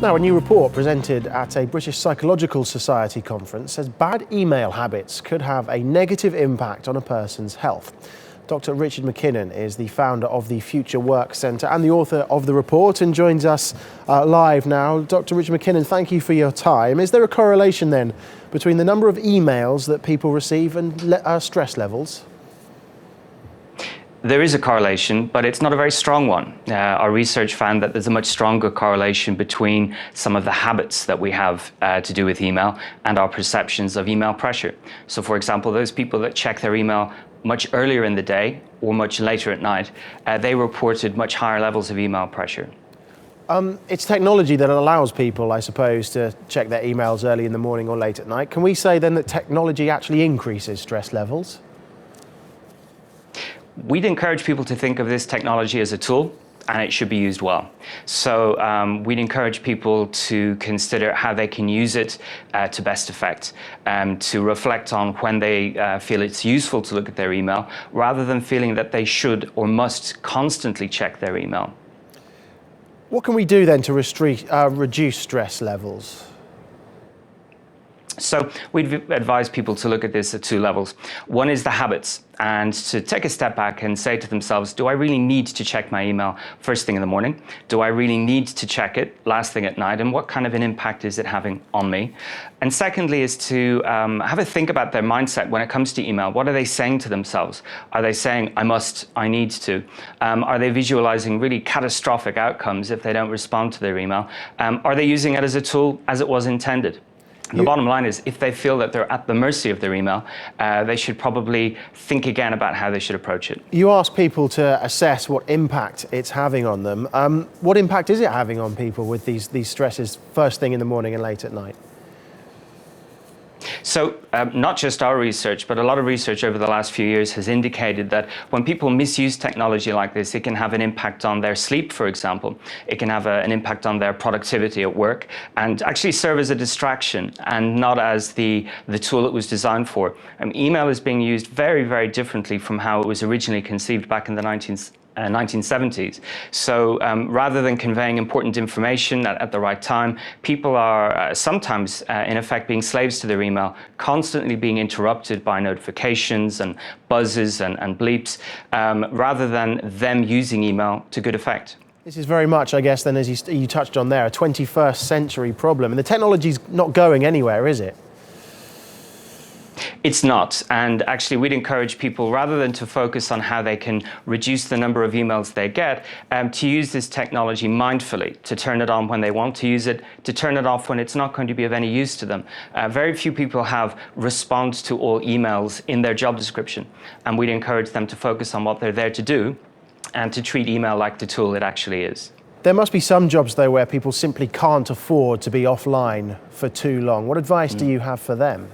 Now, a new report presented at a British Psychological Society conference says bad email habits could have a negative impact on a person's health. Dr. Richard MacKinnon is the founder of the Future Work Centre and the author of the report and joins us live now. Dr. Richard MacKinnon, thank you for your time. Is there a correlation then between the number of emails that people receive and stress levels? There is a correlation, but it's not a very strong one. Our research found that there's a much stronger correlation between some of the habits that we have to do with email and our perceptions of email pressure. So, for example, those people that check their email much earlier in the day or much later at night, they reported much higher levels of email pressure. It's technology that allows people, I suppose, to check their emails early in the morning or late at night. Can we say then that technology actually increases stress levels? We'd encourage people to think of this technology as a tool, and it should be used well. So we'd encourage people to consider how they can use it to best effect, to reflect on when they feel it's useful to look at their email, rather than feeling that they should or must constantly check their email. What can we do then to reduce stress levels? So we'd advise people to look at this at two levels. One is the habits, and to take a step back and say to themselves, do I really need to check my email first thing in the morning? Do I really need to check it last thing at night? And what kind of an impact is it having on me? And secondly is to have a think about their mindset when it comes to email. What are they saying to themselves? Are they saying, I must, I need to? Are they visualizing really catastrophic outcomes if they don't respond to their email? Are they using it as a tool as it was intended? The bottom line is, if they feel that they're at the mercy of their email, they should probably think again about how they should approach it. You ask people to assess what impact it's having on them. What impact is it having on people with these stresses first thing in the morning and late at night? So not just our research, but a lot of research over the last few years has indicated that when people misuse technology like this, it can have an impact on their sleep, for example. It can have an impact on their productivity at work and actually serve as a distraction and not as the tool it was designed for. Email is being used very, very differently from how it was originally conceived back in the 1970s. So rather than conveying important information at the right time, people are sometimes in effect being slaves to their email, constantly being interrupted by notifications and buzzes and bleeps, rather than them using email to good effect. This is very much, I guess, then, as you touched on there, a 21st century problem. And the technology's not going anywhere, is it? It's not, and actually we'd encourage people, rather than to focus on how they can reduce the number of emails they get, to use this technology mindfully, to turn it on when they want to use it, to turn it off when it's not going to be of any use to them. Very few people have respond to all emails in their job description, and we'd encourage them to focus on what they're there to do and to treat email like the tool it actually is. There must be some jobs, though, where people simply can't afford to be offline for too long. What advice do you have for them?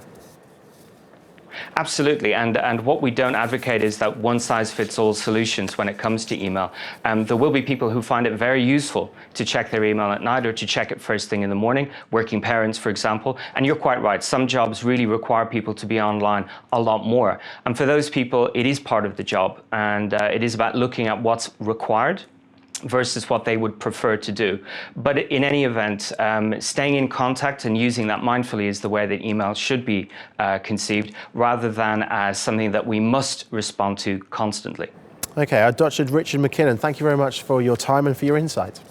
Absolutely, and what we don't advocate is that one-size-fits-all solutions when it comes to email. There will be people who find it very useful to check their email at night or to check it first thing in the morning, working parents, for example. And you're quite right, some jobs really require people to be online a lot more. And for those people, it is part of the job, and it is about looking at what's required versus what they would prefer to do. But in any event, staying in contact and using that mindfully is the way that email should be conceived, rather than as something that we must respond to constantly. Okay, Dr. Richard MacKinnon, thank you very much for your time and for your insight.